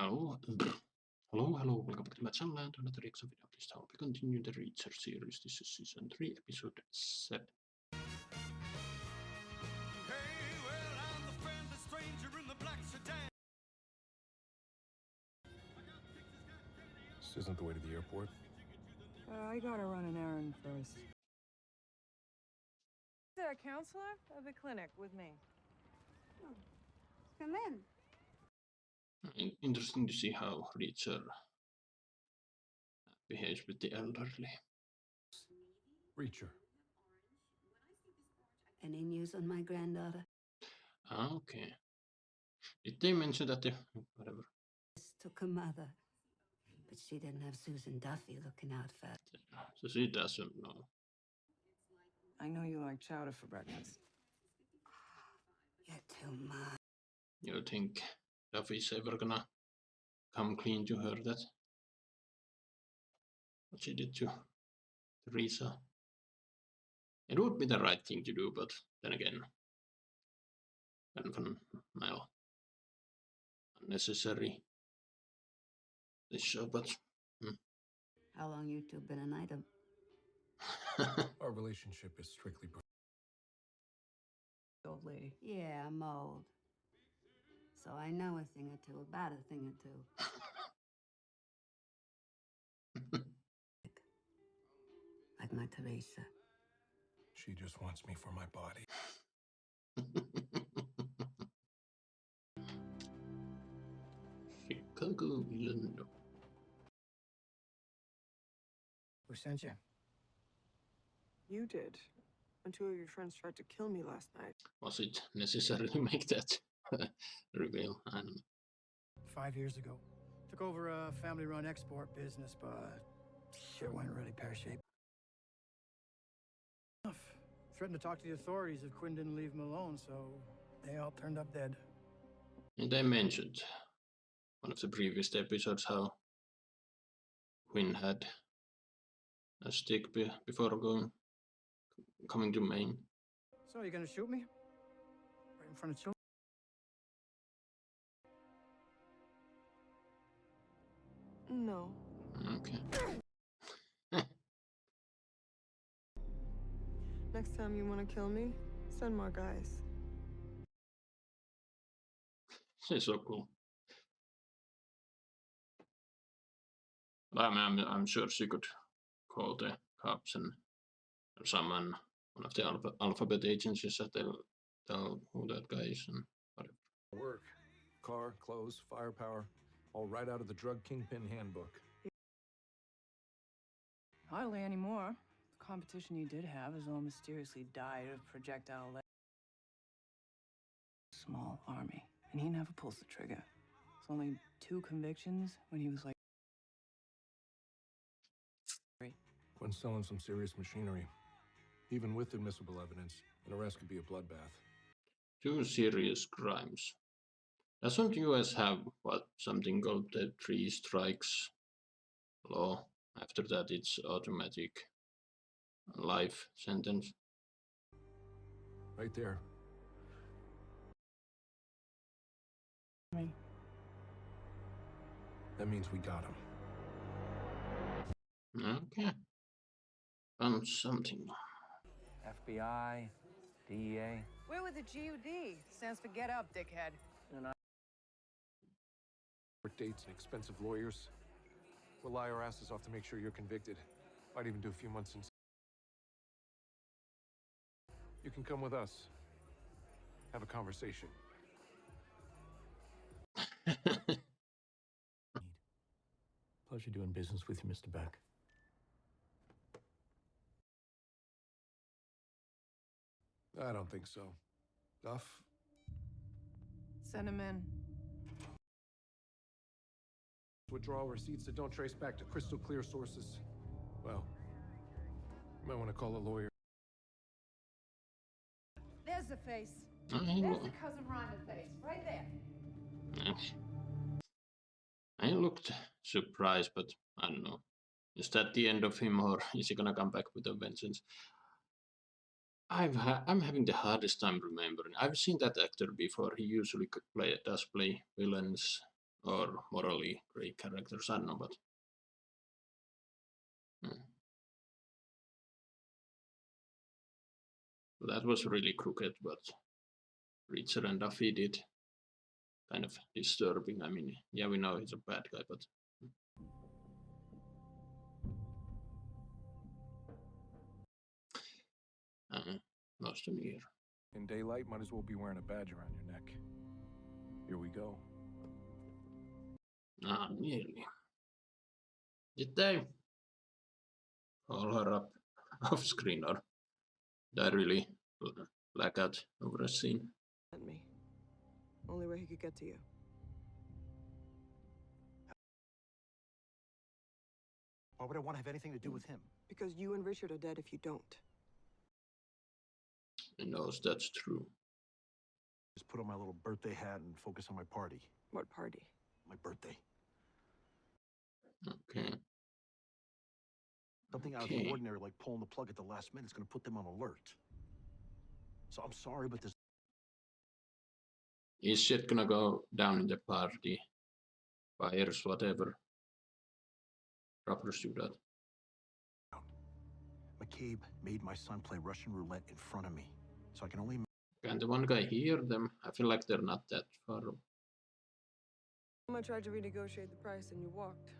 Hello, hello, welcome back to my channel and another reaction video. This time we continue the Reacher series. This is season 3, episode 7. This isn't the way to the airport. I gotta run an errand first. The counselor of the clinic with me. Come in. Interesting to see how Reacher behaves with the elderly. Reacher. Any news on my granddaughter? Okay. Did they mention that whatever? This took her mother, but she didn't have Susan Duffy looking out for her. So she doesn't know. I know you like chowder for breakfast. You're too much. You think Duffy's ever gonna come clean to her that what she did to Teresa? It would be the right thing to do, but then again, well, unnecessary. This show, but How long you two been an item? Our relationship is strictly Old lady. Yeah, I'm old. So I know a thing or two about a thing or two. Like my Teresa. She just wants me for my body. Chicago, Illinois. Who sent you? You did. And two of your friends tried to kill me last night. Was it necessary to make that reveal? I don't know. 5 years ago. Took over a family-run export business, but shit went really pear-shaped. Threatened to talk to the authorities if Quinn didn't leave him alone, so they all turned up dead. And they mentioned one of the previous episodes how Quinn had a stick before coming to Maine. So you gonna shoot me? Right in front of children? No. Okay. Next time you want to kill me, send more guys. She's so cool. But I'm sure she could call the cops and summon one of the alphabet agencies that they'll tell who that guy is and whatever. Work, car, clothes, firepower, all right out of the drug kingpin handbook. Hardly anymore. The competition you did have has all mysteriously died of projectile lead. Small army, and he never pulls the trigger. It's only 2 convictions when he was like... Quinn's selling some serious machinery. Even with admissible evidence, an arrest could be a bloodbath. 2 serious crimes. Doesn't US have something called the 3 strikes law? After that, it's automatic life sentence. Right there. That means we got him. Okay. Found something. FBI, DEA. Where with the GUD? Stands for get up, dickhead. Court dates and expensive lawyers. We'll lie our asses off to make sure you're convicted. Might even do a few months in. You can come with us. Have a conversation. Pleasure doing business with you, Mr. Beck. I don't think so. Duff? Send him in. Withdrawal receipts that don't trace back to crystal clear sources. Well, you might want to call a lawyer. There's the face. I cousin Rhonda face, right there. looked surprised, but I don't know. Is that the end of him, or is he gonna come back with a vengeance? I'm having the hardest time remembering. I've seen that actor before. He usually does play villains or morally great characters. I don't know, but that was really crooked. But Reacher and Duffy did kind of disturbing. I mean, yeah, we know he's a bad guy, but lost an ear. In daylight, might as well be wearing a badge around your neck. Here we go. Nearly. Did they call her up off screen, or did I really black out over a scene? At me. Only way he could get to you. Why would I want to have anything to do with him? Because you and Richard are dead if you don't. He knows that's true. Just put on my little birthday hat and focus on my party. What party? My birthday. Okay. Something out of the ordinary, like pulling the plug at the last minute, is going to put them on alert. So I'm sorry, but this... Is shit gonna go down in the party? Fires, whatever. Rappers do that. McCabe made my son play Russian roulette in front of me. So I can only... Can the one guy hear them? I feel like they're not that far. I tried to renegotiate the price and you walked.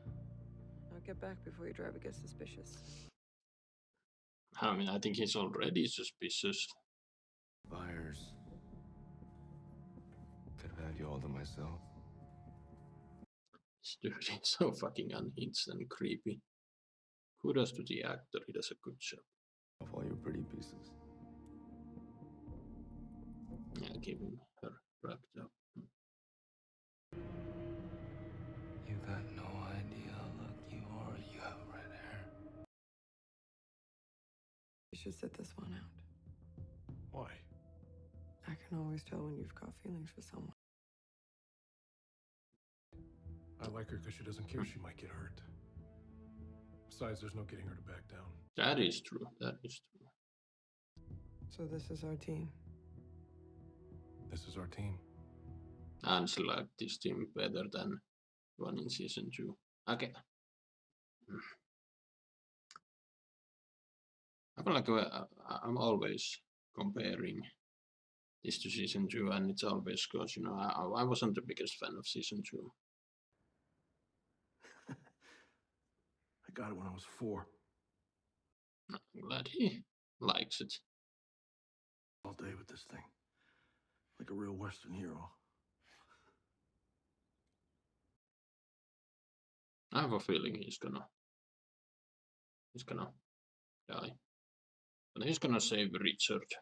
Now get back before your driver gets suspicious. I mean, I think he's already suspicious. Buyers. Could have had you all to myself. This dude is so fucking unhinged and creepy. Kudos to the actor, he does a good job. Of all your pretty pieces. Yeah, give him her wrapped up. You got no idea how lucky you are you have red hair. You should sit this one out. Why? I can always tell when you've got feelings for someone. I like her because she doesn't care she might get hurt. Besides, there's no getting her to back down. That is true, that is true. So this is our team. This is our team. And select this team better than one in season 2. Okay. I feel like I'm always comparing this to season 2, and it's always because, you know, I wasn't the biggest fan of season 2. I got it when I was 4. I'm glad he likes it. All day with this thing. Like a real Western hero. I have a feeling he's gonna die. But he's gonna save Richard,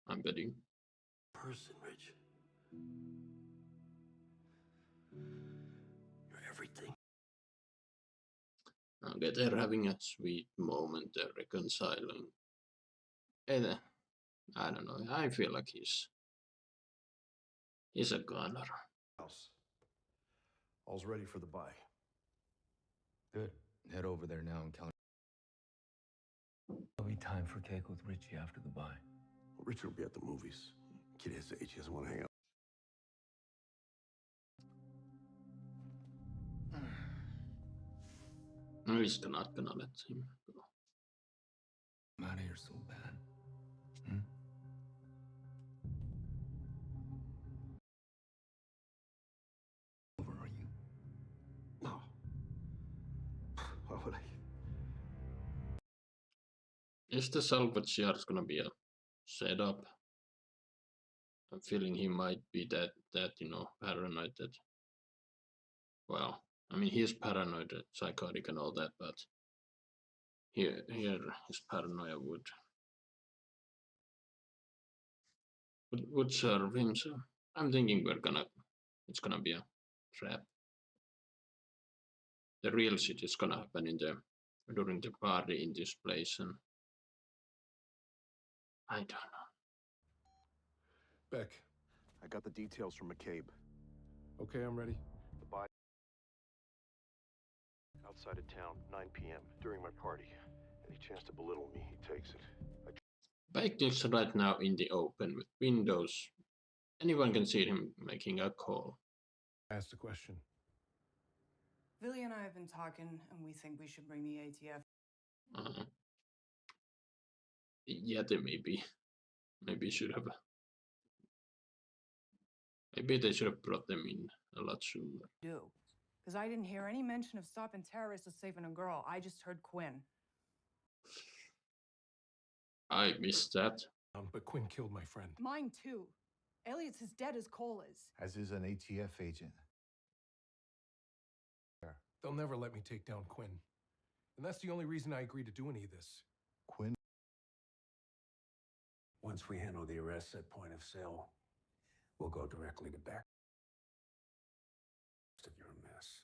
I'm betting. Person, Rich. You're everything. Okay, they're having a sweet moment, they're reconciling. And, I don't know, I feel like he's a goner. House. All's ready for the buy. Good. Head over there now and count. There'll be time for cake with Richie after the buy. Well, Richard will be at the movies. Kid his age, he doesn't want to hang out. No, he's not gonna let him go. I'm out of here so bad. Over, are you? No. Why would I? Is the salvage yard gonna be a setup? I'm feeling he might be that you know, paranoid that. Well, I mean, he's paranoid, psychotic and all that, but here his paranoia would serve him. So I'm thinking it's gonna be a trap. The real shit is gonna happen during the party in this place, and I don't know. Beck. I got the details from McCabe. Okay, I'm ready. The buy outside of town, 9 p.m. during my party. Any chance to belittle me, he takes it. Bike is right now in the open with windows. Anyone can see him making a call. Ask the question. Billy and I have been talking, and we think we should bring the ATF. Uh, yeah, they maybe should have. Maybe they should have brought them in a lot sooner. Do. Because I didn't hear any mention of stopping terrorists or saving a girl. I just heard Quinn. I missed that. But Quinn killed my friend. Mine too. Elliot's as dead as Cole is. As is an ATF agent. They'll never let me take down Quinn. And that's the only reason I agreed to do any of this. Quinn. Once we handle the arrests at point of sale, we'll go directly to back. You're a mess.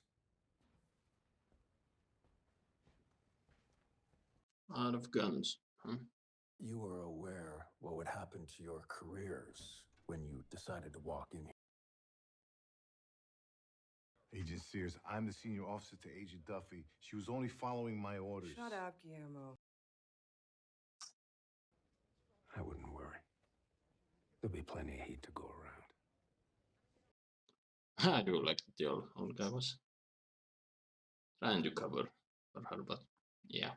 Out of guns. Huh? You were aware what would happen to your careers when you decided to walk in here. Agent Sears, I'm the senior officer to Agent Duffy. She was only following my orders. Shut up, Guillermo. I wouldn't worry. There'll be plenty of heat to go around. I do like that the old guy was trying to cover for her, but yeah.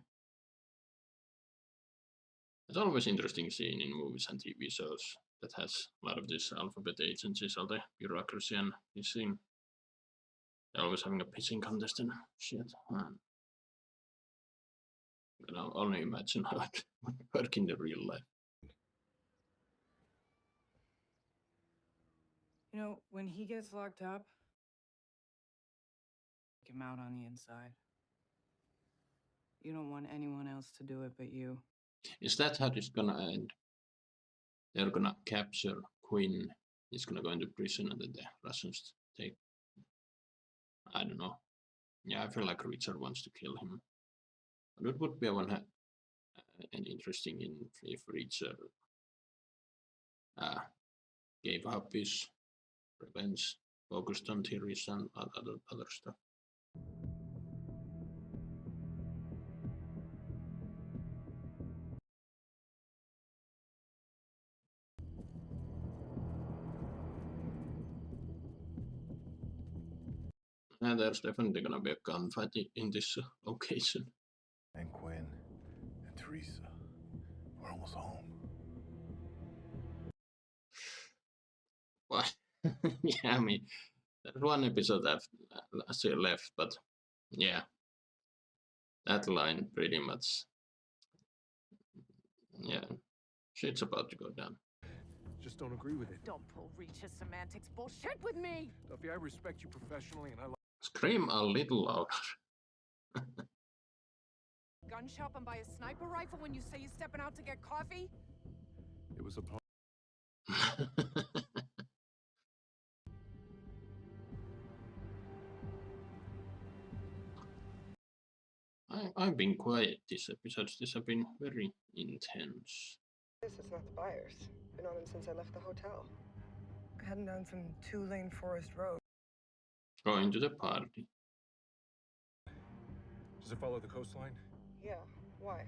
It's always interesting seeing in movies and TV shows that has a lot of this alphabet agencies, all the bureaucracy and pissing. They're always having a pissing contest and shit. Man. You can only imagine how it would work in the real life. You know, when he gets locked up, take him out on the inside. You don't want anyone else to do it but you. Is that how it's gonna end? They're gonna capture Quinn. He's gonna go into prison and then the Russians take. I don't know. Yeah, I feel like Richard wants to kill him. But it would be an interesting if Richard gave up his revenge, focused on theories and other stuff. And there's definitely gonna be a gunfight in this location. And Quinn and Teresa are almost home. What? Yeah, I mean, there's one episode after left, but yeah, that line pretty much. Yeah, shit's about to go down. Just don't agree with it. Don't pull Reach's semantics bullshit with me! Duffy, I respect you professionally, and I like. Scream a little louder. Gun shop and buy a sniper rifle when you say you're stepping out to get coffee? It was a. I've been quiet this episode. These have been very intense. This is not the buyers. Been on them since I left the hotel. Heading down some 2-lane Forest Road. Going to the party. Does it follow the coastline? Yeah, why?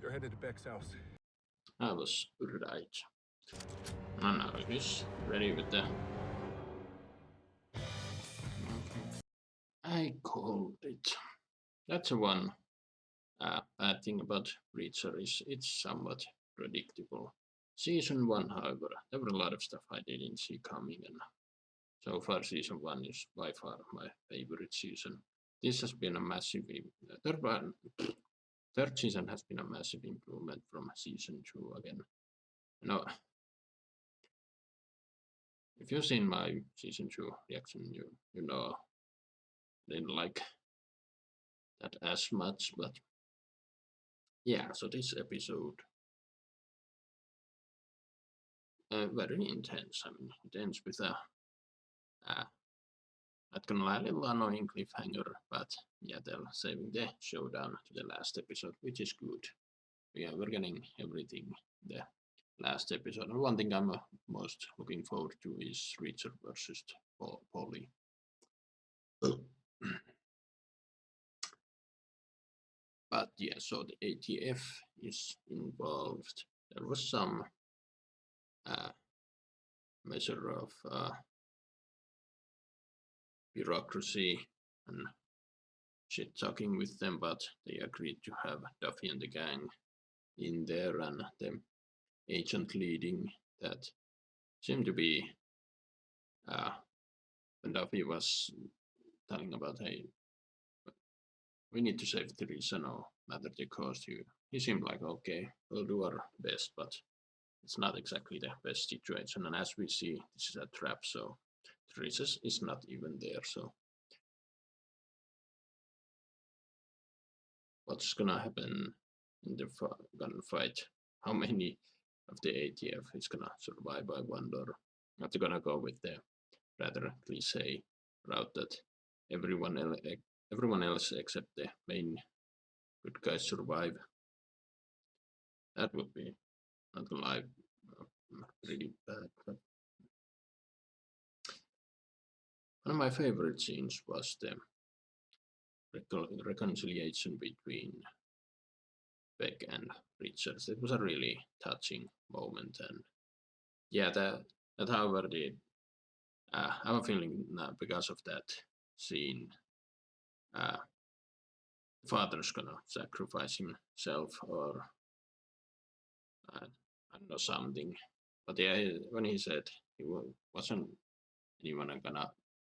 They're headed to Beck's house. I was right. And now he's ready with the. I called it. That's the one bad thing about Reacher is it's somewhat predictable. Season 1, however, there were a lot of stuff I didn't see coming, and so far season 1 is by far my favorite season. This has been a massive. Third season has been a massive improvement from season 2 again. You know, if you've seen my season 2 reaction, you know I didn't like that as much, but yeah, so this episode very intense. I mean, it ends with a not gonna lie, a little annoying cliffhanger, but yeah, they're saving the showdown to the last episode, which is good. Yeah, we're getting everything the last episode. And one thing I'm most looking forward to is Richard versus Polly. But yeah, so the ATF is involved. There was some measure of bureaucracy and shit talking with them, but they agreed to have Duffy and the gang in there, and the agent leading that seemed to be when Duffy was telling about, hey, we need to save Teresa no matter the cost. He seemed like, okay, we'll do our best, but it's not exactly the best situation. And as we see, this is a trap, so Teresa is not even there. So what's gonna happen in the gunfight? How many of the ATF is gonna survive? I wonder. Not gonna go with the rather cliche route that everyone else except the main good guys survive. That would be not gonna lie, pretty bad. But one of my favorite scenes was the reconciliation between Beck and Richards. It was a really touching moment, and yeah, that however did. I have a feeling because of that scene, the father's gonna sacrifice himself, or I don't know, something. But yeah, when he said he wasn't anyone gonna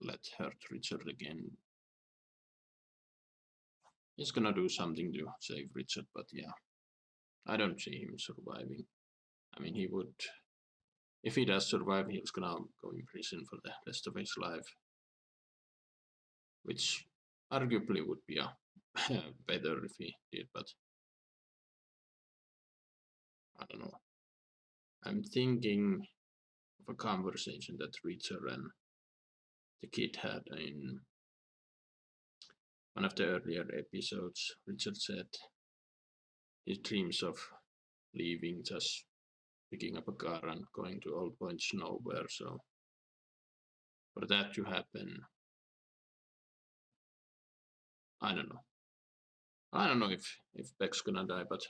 let hurt Richard again, he's gonna do something to save Richard. But yeah, I don't see him surviving. I mean, he would, if he does survive, he's gonna go in prison for the rest of his life, which arguably would be better if he did, but I don't know. I'm thinking of a conversation that Richard and the kid had in one of the earlier episodes. Richard said he dreams of leaving, just picking up a car and going to all points nowhere. So for that to happen, I don't know. I don't know if Beck's gonna die, but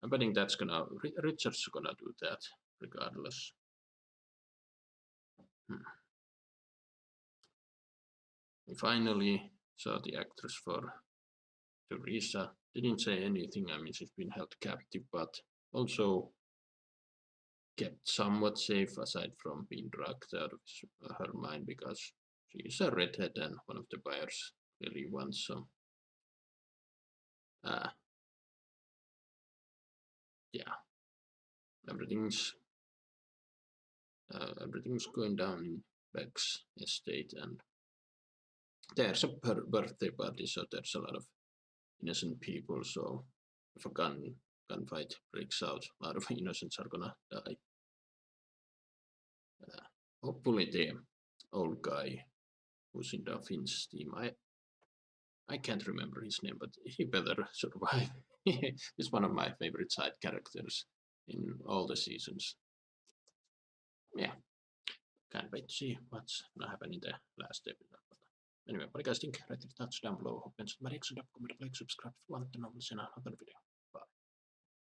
I'm betting Richard's gonna do that regardless. We finally saw the actress for Teresa. Didn't say anything. I mean, she's been held captive, but also kept somewhat safe aside from being drugged out of her mind, because she's a redhead and one of the buyers really wants. So yeah, everything's going down in Beck's estate, and there's a birthday party, so there's a lot of innocent people. So if a gunfight breaks out, a lot of innocents are gonna die. Hopefully the old guy who's in Duffy's team, I can't remember his name, but he better survive. He's one of my favorite side characters in all the seasons. Yeah, can't wait to see what's gonna happen in the last episode. Anyway, what do you guys think? Write your thoughts down below. Hope you enjoyed my reaction. Comment, like, subscribe if you want to know what's in another video.